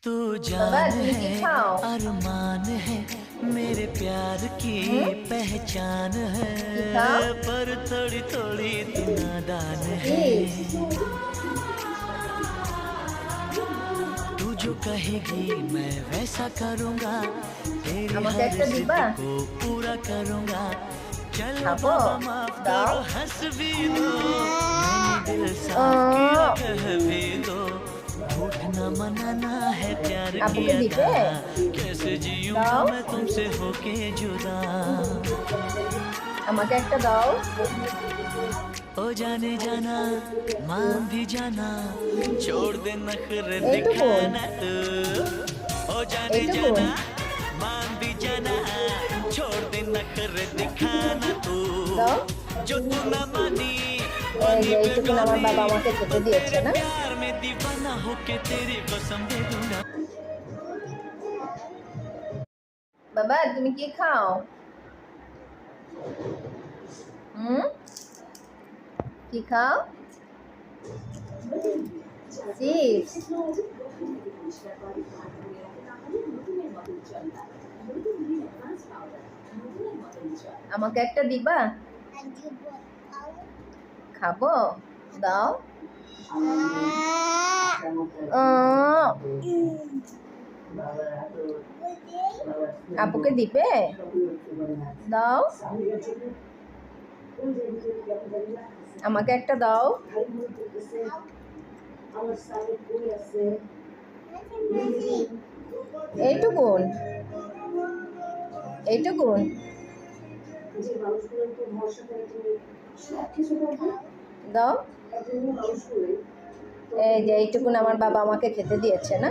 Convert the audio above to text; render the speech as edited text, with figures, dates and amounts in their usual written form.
तू বাবা जान তুমি কি है খাও? अरमान है मेरे प्यार की হুম पहचान है কি খাও? पर थोड़ी थोड़ी तू नादान है চিপস। तू जो कहेगी मैं वैसा करूँगा तेरी আমাকে हर একটা जिद দিবা? को पूरा करूँगा चलो খাবো? बाबा माफ দাও। करो हंस भी दो मैंने दिल साफ किया कह भी दो झूठ न मनाना है प्यार की আপুকে দিবে? अदा कैसे जीऊंगा দাও। मैं तुमसे होके जुदा আমাকে একটা দাও। ओ जाने जाना मान भी जाना छोड़ दे नखरे এইটুকুন? दिखाना तू ओ जाने এইটুকুন? जाना मान भी जाना छोड़ दे नखरे दिखाना तू দাও। जो तू न मानी এই যে এইটুকুন আমার বাবা আমাকে খেতে দিয়েছে না? प्यार में दीवाना होके तेरी कसम दे दूंगा বাবা তুমি কি খাও? হুম কি খাও? চিপস। আমাকে একটা দিবা? খাবো? দাও। আপুকে দিবে? দাও। আমাকে একটা দাও। এইটুকুন? এইটুকুন? দাও। এই যে এইটুকুন আমার বাবা আমাকে খেতে দিয়েছে না?